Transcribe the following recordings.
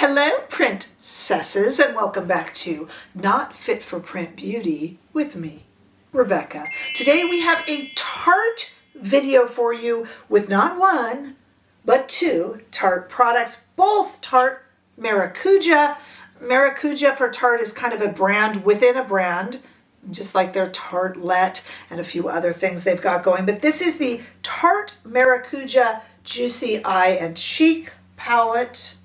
Hello, princesses, and welcome back to Not Fit for Print Beauty with me, Rebecca. Today we have a Tarte video for you with not one, but two Tarte products, both Tarte Maracuja. Maracuja for Tarte is kind of a brand within a brand, just like their Tartelette and a few other things they've got going. But this is the Tarte Maracuja Juicy Eye and Cheek palette,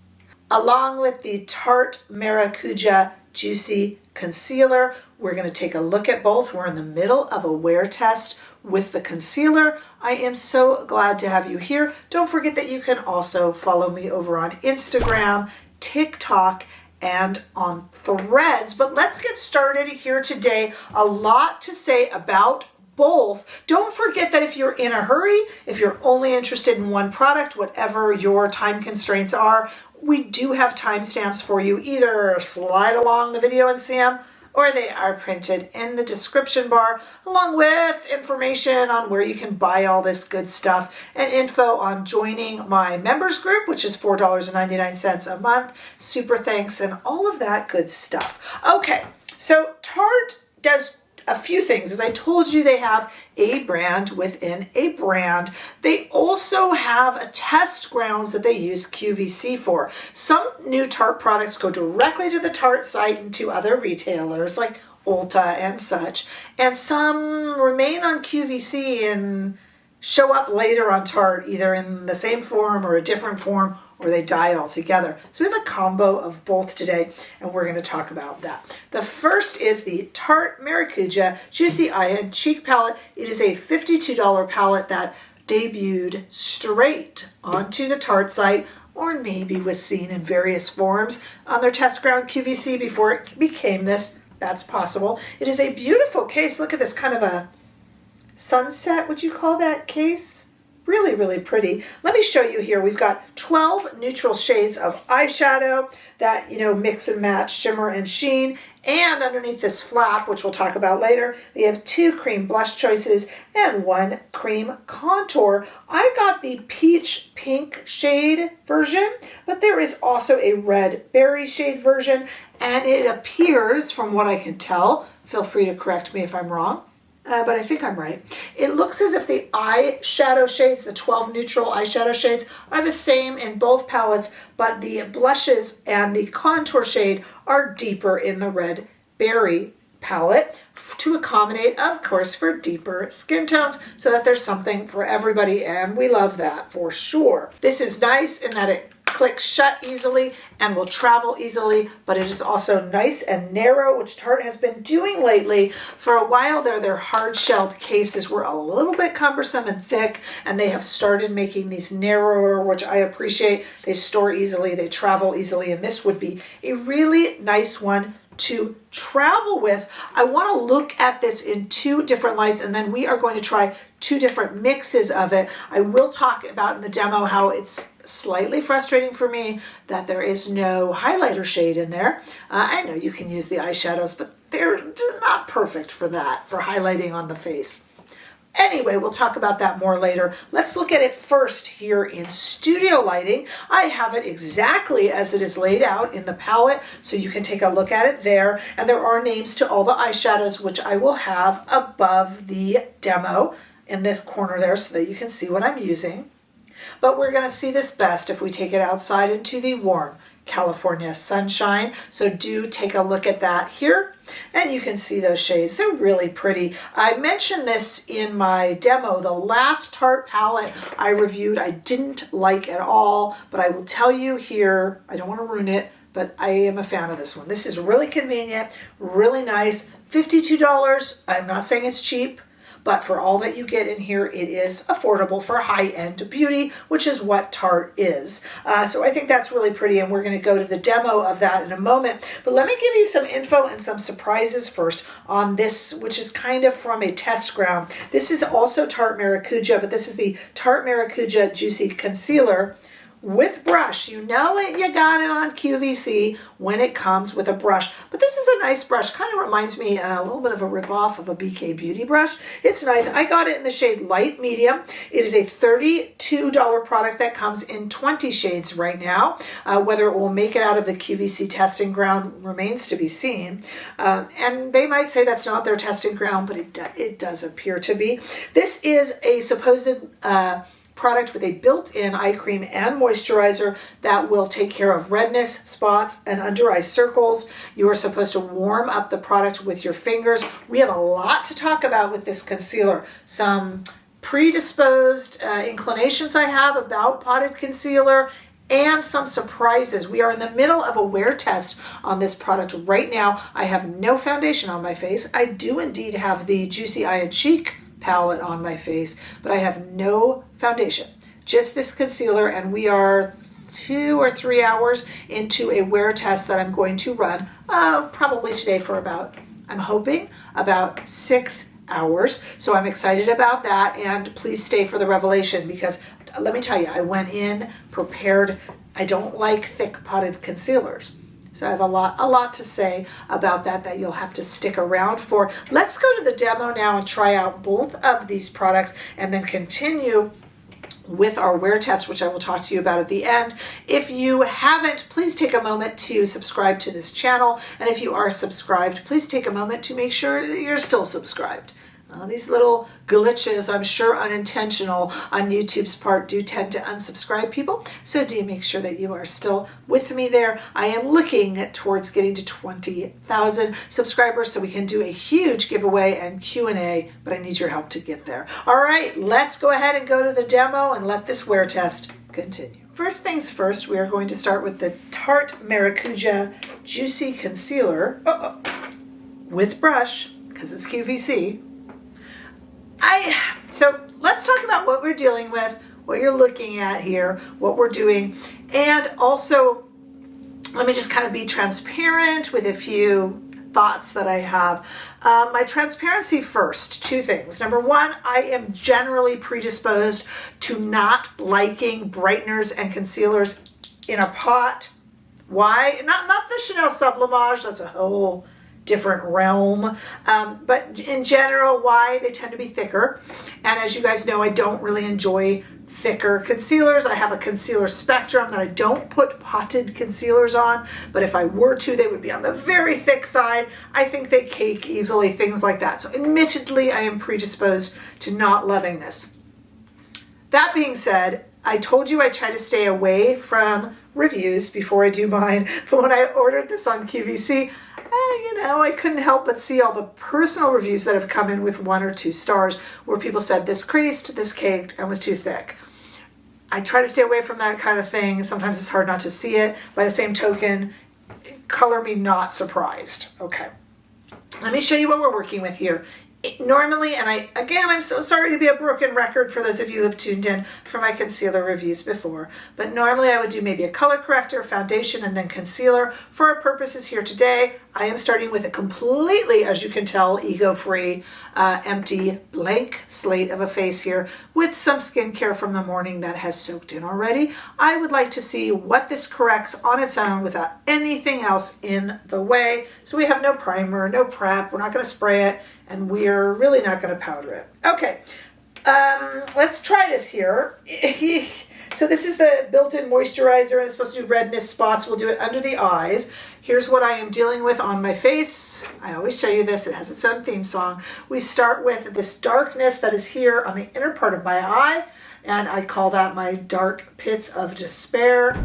along with the Tarte Maracuja Juicy Concealer. We're going to take a look at both. We're in the middle of a wear test with the concealer. I am so glad to have you here. Don't forget that you can also follow me over on Instagram, TikTok, and on Threads. But let's get started here today. A lot to say about both. Don't forget that if you're in a hurry, if you're only interested in one product, whatever your time constraints are, we do have timestamps for you. Either slide along the video and see them, or they are printed in the description bar, along with information on where you can buy all this good stuff and info on joining my members group, which is $4.99 a month. Super thanks and all of that good stuff. Okay, so Tarte does a few things. As I told you, they have a brand within a brand. They also have a test grounds that they use QVC for. Some new Tarte products go directly to the Tarte site and to other retailers like Ulta and such, and some remain on QVC and show up later on Tarte, either in the same form or a different form, or they die altogether. So we have a combo of both today, and we're going to talk about that. The first is the Tarte Maracuja Juicy Eye and Cheek palette. It is a $52 palette that debuted straight onto the Tarte site, or maybe was seen in various forms on their test ground QVC before it became this. That's possible. It is a beautiful case. Look at this, kind of a sunset, would you call that case? Really, really pretty. Let me show you here. We've got 12 neutral shades of eyeshadow that, mix and match, shimmer and sheen. And underneath this flap, which we'll talk about later, we have 2 cream blush choices and 1 cream contour. I got the peach pink shade version, but there is also a red berry shade version. And it appears, from what I can tell, feel free to correct me if I'm wrong, but I think I'm right. It looks as if the eyeshadow shades, the 12 neutral eyeshadow shades, are the same in both palettes, but the blushes and the contour shade are deeper in the red berry palette to accommodate, of course, for deeper skin tones, so that there's something for everybody, and we love that for sure. This is nice in that it clicks shut easily and will travel easily, but it is also nice and narrow, which Tarte has been doing lately. For a while there, their hard-shelled cases were a little bit cumbersome and thick, and they have started making these narrower, which I appreciate. They store easily, they travel easily, and this would be a really nice one to travel with. I want to look at this in 2 different lights, and then we are going to try 2 different mixes of it. I will talk about in the demo how it's slightly frustrating for me that there is no highlighter shade in there. I know you can use the eyeshadows, but they're not perfect for that, for highlighting on the face. Anyway, we'll talk about that more later. Let's look at it first here in studio lighting. I have it exactly as it is laid out in the palette, so you can take a look at it there. And there are names to all the eyeshadows, which I will have above the demo in this corner there so that you can see what I'm using. But we're going to see this best if we take it outside into the warm California sunshine. So do take a look at that here, and you can see those shades. They're really pretty. I mentioned this in my demo. The last Tarte palette I reviewed I didn't like at all, but I will tell you here, I don't want to ruin it, but I am a fan of this one. This is really convenient, really nice. $52. I'm not saying it's cheap, but for all that you get in here, it is affordable for high-end beauty, which is what Tarte is. So I think that's really pretty, and we're going to go to the demo of that in a moment. But let me give you some info and some surprises first on this, which is kind of from a test ground. This is also Tarte Maracuja, but this is the Tarte Maracuja Juicy Concealer, with brush. You know it, you got it on QVC when it comes with a brush. But this is a nice brush. Kind of reminds me a little bit of a rip-off of a BK Beauty brush. It's nice. I got it in the shade Light Medium. It is a $32 product that comes in 20 shades right now. Whether it will make it out of the QVC testing ground remains to be seen. And they might say that's not their testing ground, but it does appear to be. This is a supposed product with a built-in eye cream and moisturizer that will take care of redness, spots, and under eye circles. You are supposed to warm up the product with your fingers. We have a lot to talk about with this concealer. Some predisposed inclinations I have about potted concealer and some surprises. We are in the middle of a wear test on this product right now. I have no foundation on my face. I do indeed have the Juicy Eye and Cheek palette on my face, but I have no foundation, just this concealer, and we are 2 or 3 hours into a wear test that I'm going to run probably today for about, I'm hoping, about 6 hours. So I'm excited about that, and please stay for the revelation, because let me tell you, I went in prepared. I don't like thick potted concealers. So I have a lot to say about that you'll have to stick around for. Let's go to the demo now and try out both of these products and then continue with our wear test, which I will talk to you about at the end. If you haven't, please take a moment to subscribe to this channel. And if you are subscribed, please take a moment to make sure that you're still subscribed. These little glitches, I'm sure unintentional on YouTube's part, do tend to unsubscribe people. So do make sure that you are still with me there. I am looking towards getting to 20,000 subscribers so we can do a huge giveaway and Q&A, but I need your help to get there. All right, let's go ahead and go to the demo and let this wear test continue. First things first, we are going to start with the Tarte Maracuja Juicy Concealer with brush, because it's QVC. So let's talk about what we're dealing with, what you're looking at here, what we're doing, and also let me just kind of be transparent with a few thoughts that I have. My transparency first, 2 things. Number 1, I am generally predisposed to not liking brighteners and concealers in a pot. Why? Not the Chanel Sublimage, that's a whole different realm, but in general, why? They tend to be thicker, and as you guys know, I don't really enjoy thicker concealers. I have a concealer spectrum that I don't put potted concealers on, but if I were to, they would be on the very thick side. I think they cake easily, things like that. So admittedly, I am predisposed to not loving this. That being said, I told you I try to stay away from reviews before I do mine, but when I ordered this on QVC, I couldn't help but see all the personal reviews that have come in with 1 or 2 stars where people said this creased, this caked, and was too thick. I try to stay away from that kind of thing. Sometimes it's hard not to see it. By the same token, color me not surprised. Okay, let me show you what we're working with here. Normally, and I'm so sorry to be a broken record for those of you who have tuned in for my concealer reviews before, but normally I would do maybe a color corrector, foundation, and then concealer. For our purposes here today, I am starting with a completely, as you can tell, ego-free, empty, blank slate of a face here with some skincare from the morning that has soaked in already. I would like to see what this corrects on its own without anything else in the way. So we have no primer, no prep, we're not going to spray it, and we're really not going to powder it. Okay, let's try this here. So this is the built-in moisturizer, and it's supposed to do redness spots. We'll do it under the eyes. Here's what I am dealing with on my face. I always show you this. It has its own theme song. We start with this darkness that is here on the inner part of my eye, and I call that my dark pits of despair.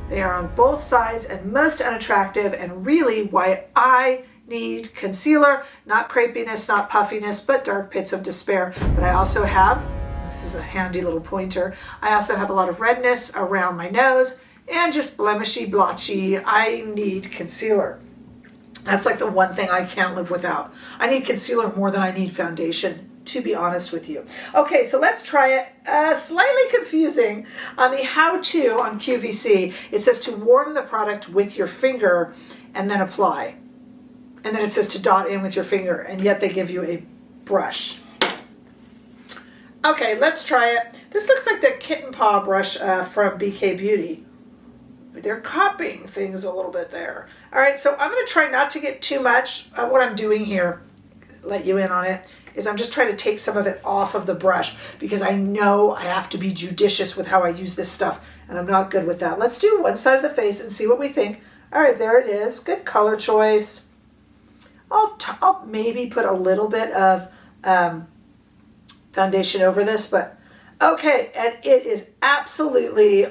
They are on both sides and most unattractive, and really why I need concealer, not crepiness, not puffiness, but dark pits of despair. But I also have, this is a handy little pointer, I also have a lot of redness around my nose and just blemishy, blotchy. I need concealer. That's like the one thing I can't live without. I need concealer more than I need foundation, to be honest with you. Okay, so let's try it. Slightly confusing on the how-to on QVC. It says to warm the product with your finger and then apply. And then it says to dot in with your finger, and yet they give you a brush. Okay, let's try it. This looks like the kitten paw brush from BK Beauty. They're copying things a little bit there. All right, so I'm going to try not to get too much. What I'm doing here, let you in on it, is I'm just trying to take some of it off of the brush because I know I have to be judicious with how I use this stuff, and I'm not good with that. Let's do one side of the face and see what we think. All right, there it is. Good color choice. I'll maybe put a little bit of foundation over this, but okay, and it is absolutely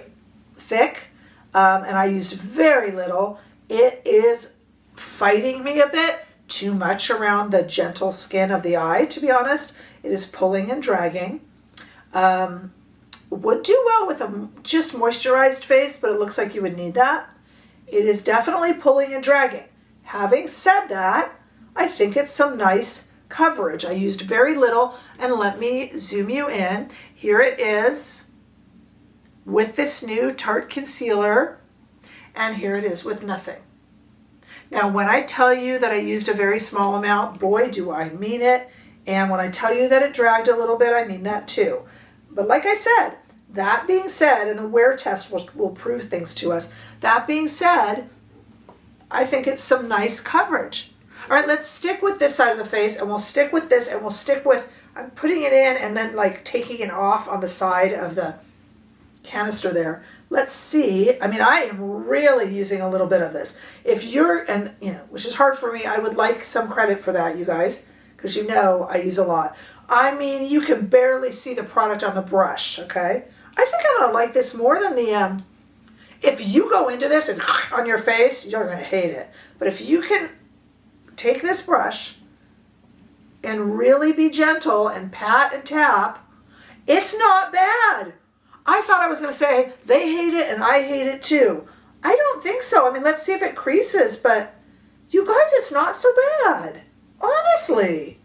thick, and I used very little. It is fighting me a bit too much around the gentle skin of the eye, to be honest. It is pulling and dragging. Would do well with a just moisturized face, but it looks like you would need that. It is definitely pulling and dragging. Having said that, I think it's some nice coverage. I used very little, and let me zoom you in. Here it is with this new Tarte concealer, and here it is with nothing. Now, when I tell you that I used a very small amount, boy, do I mean it. And when I tell you that it dragged a little bit, I mean that too. But like I said, that being said, and the wear test will prove things to us, that being said, I think it's some nice coverage. All right, let's stick with this side of the face, and we'll stick with this, and we'll stick with, I'm putting it in and then like taking it off on the side of the canister there. Let's see. I mean, I am really using a little bit of this. If you're, and you know, which is hard for me, I would like some credit for that, you guys, because you know I use a lot. I mean, you can barely see the product on the brush, okay? I think I'm going to like this more than the, if you go into this and on your face, you're going to hate it. But if you can take this brush and really be gentle and pat and tap, it's not bad. I thought I was going to say they hate it and I hate it too. I don't think so. I mean, let's see if it creases, but you guys, it's not so bad. Honestly.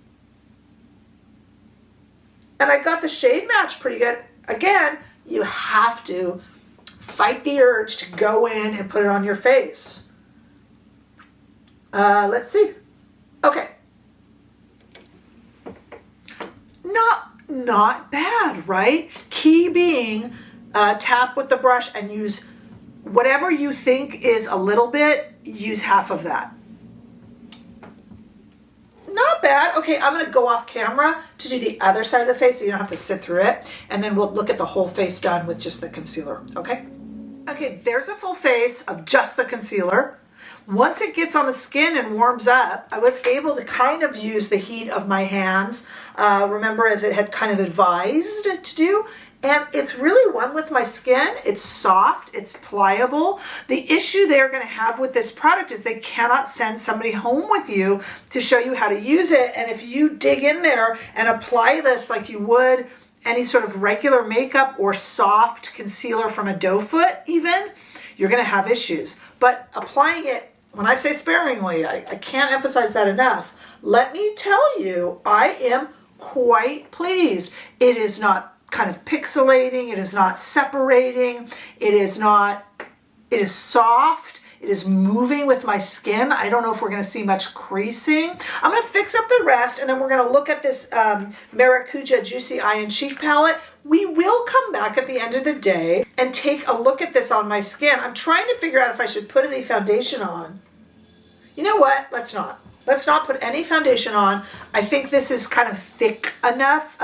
And I got the shade match pretty good. Again, you have to fight the urge to go in and put it on your face. Let's see. Okay. Not bad, right? Key being tap with the brush and use whatever you think is a little bit, use half of that. Not bad. Okay, I'm going to go off camera to do the other side of the face so you don't have to sit through it. And then we'll look at the whole face done with just the concealer, okay? Okay, there's a full face of just the concealer. Once it gets on the skin and warms up, I was able to kind of use the heat of my hands, remember, as it had kind of advised to do. And it's really one with my skin. It's soft, it's pliable. The issue they're going to have with this product is they cannot send somebody home with you to show you how to use it. And if you dig in there and apply this like you would any sort of regular makeup or soft concealer from a doe foot even, you're going to have issues. But applying it, when I say sparingly, I can't emphasize that enough. Let me tell you, I am quite pleased. It is not kind of pixelating, it is not separating, it is soft, it is moving with my skin. I don't know if we're going to see much creasing. I'm going to fix up the rest, and then we're going to look at this Maracujá Juicy Eye and Cheek palette. We will come back at the end of the day and take a look at this on my skin. I'm trying to figure out if I should put any foundation on. You know what? Let's not. Let's not put any foundation on. I think this is kind of thick enough,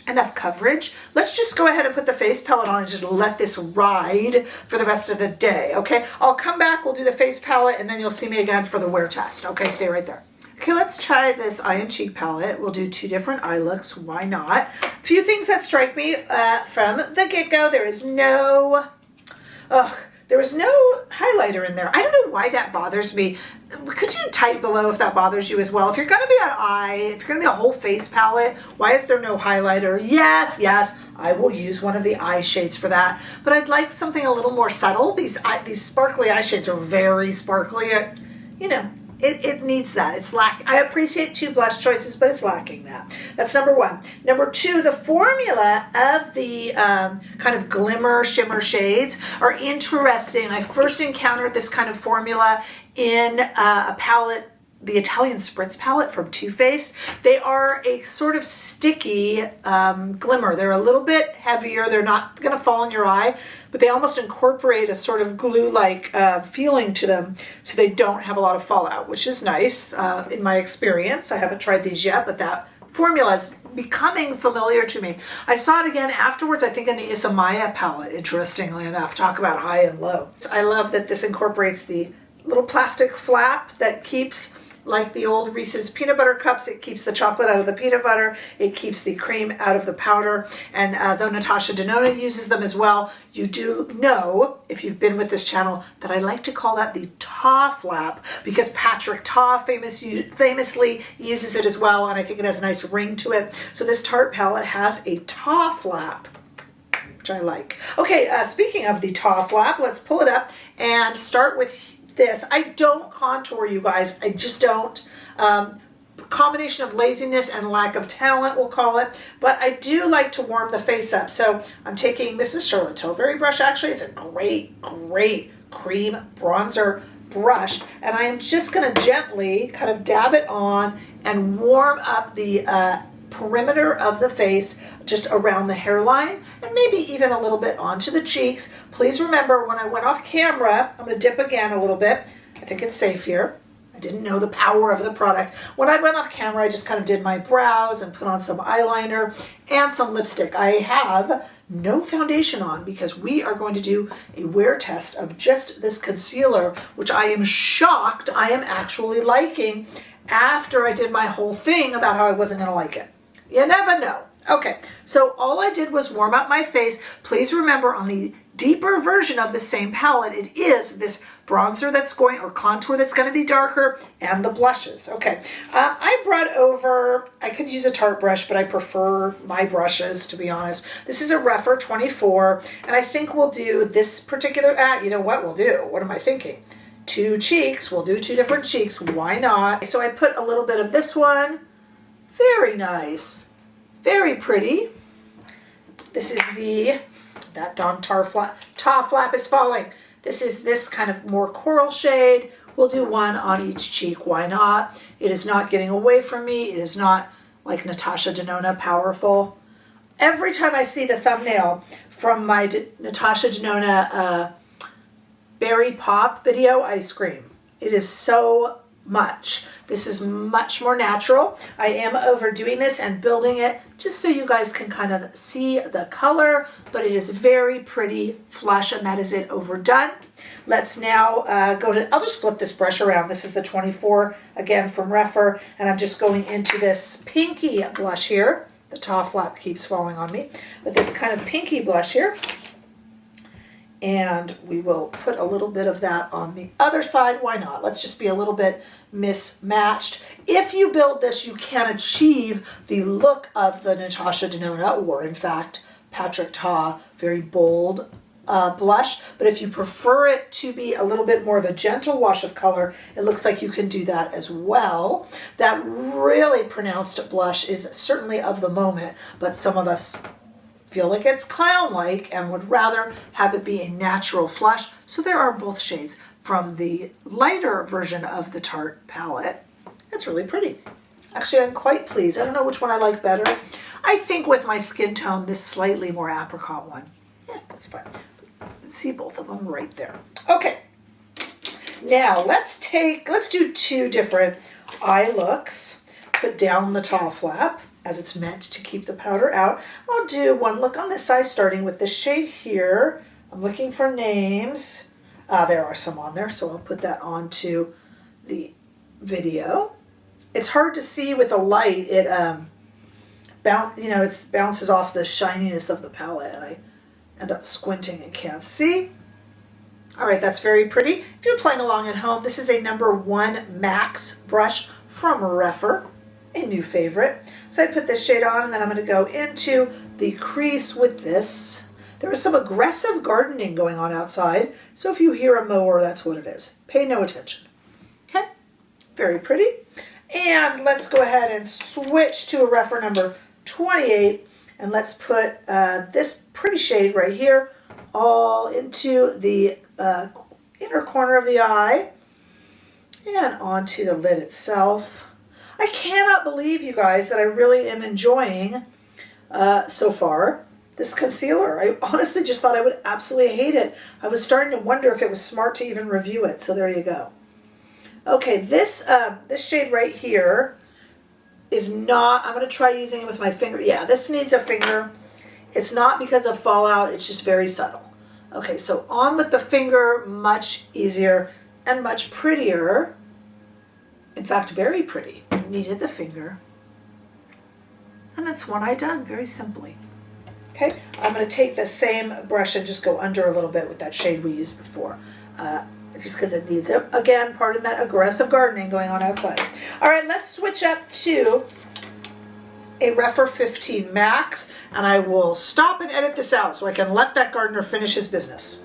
enough coverage. Let's just go ahead and put the face palette on and just let this ride for the rest of the day, okay? I'll come back, we'll do the face palette, and then you'll see me again for the wear test, okay? Stay right there. Okay, let's try this eye and cheek palette. We'll do 2 different eye looks, why not? A few things that strike me from the get-go. There is no, there was no highlighter in there. I don't know why that bothers me. Could you type below if that bothers you as well? If you're going to be an eye, if you're going to be a whole face palette, why is there no highlighter? Yes, I will use one of the eye shades for that. But I'd like something a little more subtle. These sparkly eye shades are very sparkly. You know, it needs that. It's lacking. I appreciate 2 blush choices, but it's lacking that. That's number 1. Number 2, the formula of the kind of glimmer shimmer shades are interesting. I first encountered this kind of formula in a palette the Italian Spritz palette from Too Faced. They are a sort of sticky glimmer. They're a little bit heavier. They're not going to fall in your eye, but they almost incorporate a sort of glue-like feeling to them, so they don't have a lot of fallout, which is nice in my experience. I haven't tried these yet, but that formula is becoming familiar to me. I saw it again afterwards, I think in the ESUM palette, interestingly enough. Talk about high and low. I love that this incorporates the little plastic flap that keeps, like the old Reese's peanut butter cups, it keeps the chocolate out of the peanut butter, it keeps the cream out of the powder, and though Natasha Denona uses them as well, you do know, if you've been with this channel, that I like to call that the Ta flap, because Patrick Ta famously uses it as well, and I think it has a nice ring to it. So this Tarte palette has a Ta flap, which I like. Okay, speaking of the Ta flap, let's pull it up and start with this. I don't contour, you guys. I just don't. Combination of laziness and lack of talent, we'll call it. But I do like to warm the face up. So I'm taking, this is Charlotte Tilbury brush actually. It's a great, great cream bronzer brush. And I am just going to gently kind of dab it on and warm up the perimeter of the face, just around the hairline, and maybe even a little bit onto the cheeks. Please remember, when I went off camera, I'm going to dip again a little bit. I think it's safe here. I didn't know the power of the product. When I went off camera, I just kind of did my brows and put on some eyeliner and some lipstick. I have no foundation on because we are going to do a wear test of just this concealer, which I am shocked I am actually liking after I did my whole thing about how I wasn't going to like it. You never know. Okay, so all I did was warm up my face. Please remember, on the deeper version of the same palette, it is this bronzer that's going, or contour that's going to be darker, and the blushes. Okay, I brought over, I could use a Tarte brush, but I prefer my brushes, to be honest. This is a Rephr 24, and I think we'll do this particular, you know what we'll do? What am I thinking? 2 cheeks. We'll do 2 different cheeks. Why not? So I put a little bit of this one. Very nice. Very pretty. This is that darn Ta flap is falling. This is this kind of more coral shade. We'll do 1 on each cheek. Why not? It is not getting away from me. It is not like Natasha Denona powerful. Every time I see the thumbnail from my Natasha Denona Berry Pop video, I scream. It is so much. This is much more natural. I am overdoing this and building it just so you guys can kind of see the color, but it is very pretty flush, and that is it overdone. Let's now I'll just flip this brush around. This is the 24, again from Rephr, and I'm just going into this pinky blush here. The Ta flap keeps falling on me, but this kind of pinky blush here. And we will put a little bit of that on the other side. Why not? Let's just be a little bit mismatched. If you build this, you can achieve the look of the Natasha Denona, or in fact, Patrick Ta, very bold blush. But if you prefer it to be a little bit more of a gentle wash of color, it looks like you can do that as well. That really pronounced blush is certainly of the moment, but some of us feel like it's clown-like and would rather have it be a natural flush. So there are both shades from the lighter version of the Tarte palette. It's really pretty. Actually, I'm quite pleased. I don't know which one I like better. I think with my skin tone, this slightly more apricot one. Yeah, that's fine. See both of them right there. Okay. Now let's do 2 different eye looks. Put down the Ta flap, as it's meant to keep the powder out. I'll do 1 look on this side, starting with this shade here. I'm looking for names. There are some on there, so I'll put that onto the video. It's hard to see with the light. It bounces off the shininess of the palette, and I end up squinting and can't see. All right, that's very pretty. If you're playing along at home, this is a number 1 Max brush from Rephr, a new favorite. So I put this shade on, and then I'm going to go into the crease with this. There is some aggressive gardening going on outside, so if you hear a mower, that's what it is. Pay no attention. Okay, very pretty. And let's go ahead and switch to a Rephr number 28, and let's put this pretty shade right here all into the inner corner of the eye. and onto the lid itself. I cannot believe, you guys, that I really am enjoying so far this concealer. I honestly just thought I would absolutely hate it. I was starting to wonder if it was smart to even review it. So there you go. Okay, this shade right here is not, I'm going to try using it with my finger. Yeah, this needs a finger. It's not because of fallout, it's just very subtle. Okay, so on with the finger, much easier and much prettier. In fact, very pretty. Needed the finger. And that's one I done very simply. Okay, I'm going to take the same brush and just go under a little bit with that shade we used before. Just because it needs it. Again, pardon that aggressive gardening going on outside. All right, let's switch up to a Rephr 15 Max, and I will stop and edit this out so I can let that gardener finish his business.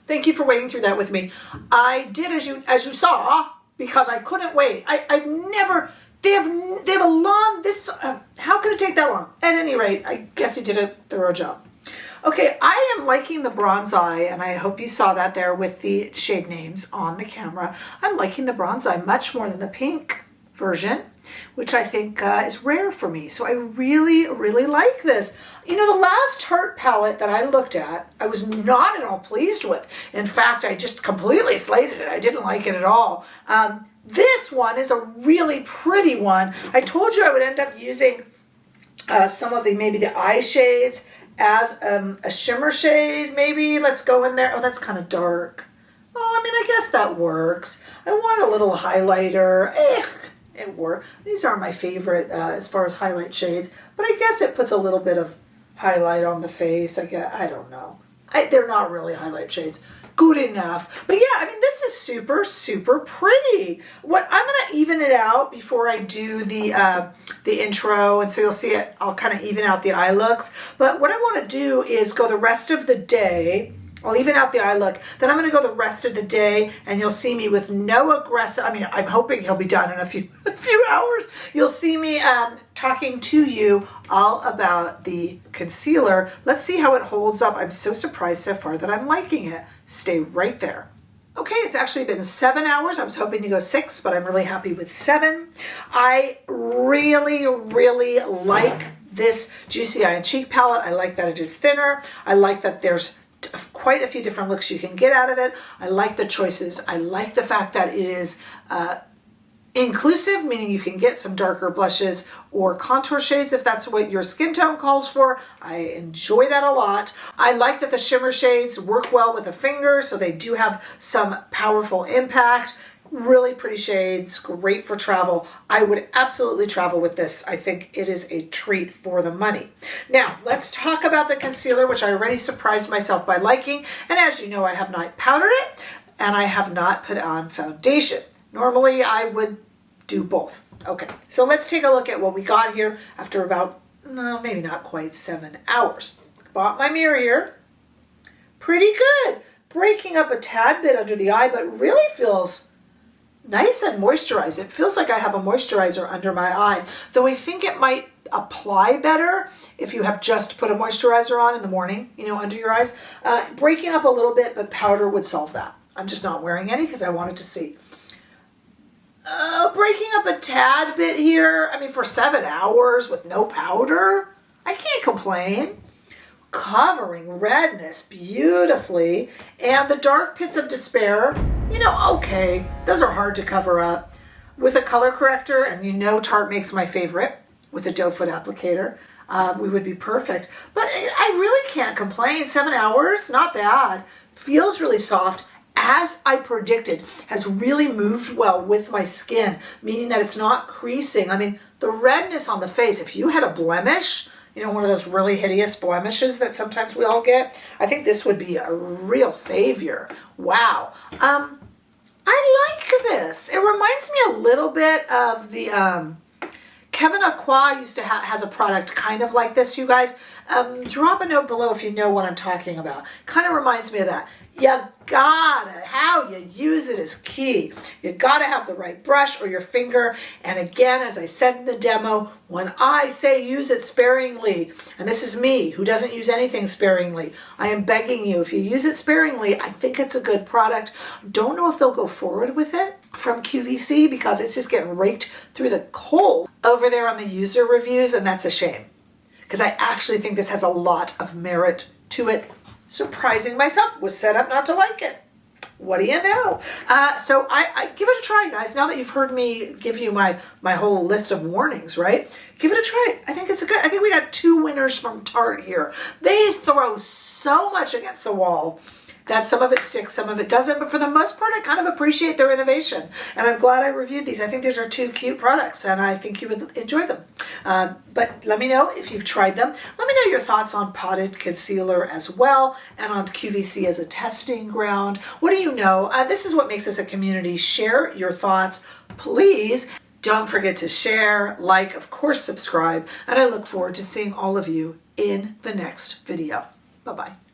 Thank you for waiting through that with me. I did as you saw because I couldn't wait. I've never, they have a lawn this, how could it take that long? At any rate, I guess you did a thorough job. Okay, I am liking the bronze eye, and I hope you saw that there with the shade names on the camera. I'm liking the bronze eye much more than the pink version, which I think is rare for me. So I really, really like this. You know, the last Tarte palette that I looked at, I was not at all pleased with. In fact, I just completely slated it. I didn't like it at all. This one is a really pretty one. I told you I would end up using some of maybe the eye shades as a shimmer shade, maybe. Let's go in there. Oh, that's kind of dark. Oh, I mean, I guess that works. I want a little highlighter. It works. These aren't my favorite as far as highlight shades, but I guess it puts a little bit of highlight on the face. I don't know. They're not really highlight shades. Good enough. But yeah, I mean, this is super, super pretty. What I'm going to even it out before I do the intro, and so you'll see it. I'll kind of even out the eye looks. But what I want to do is go the rest of the day. I'll even out the eye look. Then I'm going to go the rest of the day, and you'll see me with no aggressive. I mean, I'm hoping he'll be done in a few hours. You'll see me talking to you all about the concealer. Let's see how it holds up. I'm so surprised so far that I'm liking it. Stay right there. Okay, it's actually been 7 hours. I was hoping to go 6, but I'm really happy with 7. I really, really like this Juicy Eye and Cheek palette. I like that it is thinner. I like that there's quite a few different looks you can get out of it. I like the choices. I like the fact that it is inclusive, meaning you can get some darker blushes or contour shades if that's what your skin tone calls for. I enjoy that a lot. I like that the shimmer shades work well with a finger, so they do have some powerful impact. Really pretty shades, great for travel. I would absolutely travel with this. I think it is a treat for the money. Now, let's talk about the concealer, which I already surprised myself by liking. And as you know, I have not powdered it and I have not put on foundation. Normally, I would do both. Okay, so let's take a look at what we got here after about, no, maybe not quite 7 hours. Bought my mirror here. Pretty good. Breaking up a tad bit under the eye, but really feels nice and moisturized. It feels like I have a moisturizer under my eye, though I think it might apply better if you have just put a moisturizer on in the morning, you know, under your eyes. Breaking up a little bit, but powder would solve that. I'm just not wearing any because I wanted to see. Breaking up a tad bit here. I mean, for 7 hours with no powder, I can't complain. Covering redness beautifully, and the dark pits of despair, you know, okay, those are hard to cover up with a color corrector, and you know Tarte makes my favorite with a doe foot applicator. We would be perfect, but I really can't complain. 7 hours, not bad. Feels really soft, as I predicted, has really moved well with my skin, meaning that it's not creasing. I mean, the redness on the face, if you had a blemish, you know, one of those really hideous blemishes that sometimes we all get, I think this would be a real savior. Wow. I like this. It reminds me a little bit of the Kevin Aqua used to has a product kind of like this, you guys. Drop a note below if you know what I'm talking about. Kind of reminds me of that. You gotta, how you use it is key. You gotta have the right brush or your finger. And again, as I said in the demo, when I say use it sparingly, and this is me who doesn't use anything sparingly, I am begging you, if you use it sparingly, I think it's a good product. Don't know if they'll go forward with it from QVC because it's just getting raked through the coal over there on the user reviews, and that's a shame. Because I actually think this has a lot of merit to it. Surprising myself, was set up not to like it. What do you know? So I give it a try, guys. Now that you've heard me give you my whole list of warnings, right? Give it a try. I think it's a good. I think we got 2 winners from Tarte here. They throw so much against the wall that some of it sticks, some of it doesn't. But for the most part, I kind of appreciate their innovation. And I'm glad I reviewed these. I think these are 2 cute products, and I think you would enjoy them. But let me know if you've tried them. Let me know your thoughts on potted concealer as well, and on QVC as a testing ground. What do you know? This is what makes us a community. Share your thoughts, please. Don't forget to share, like, of course, subscribe. And I look forward to seeing all of you in the next video. Bye-bye.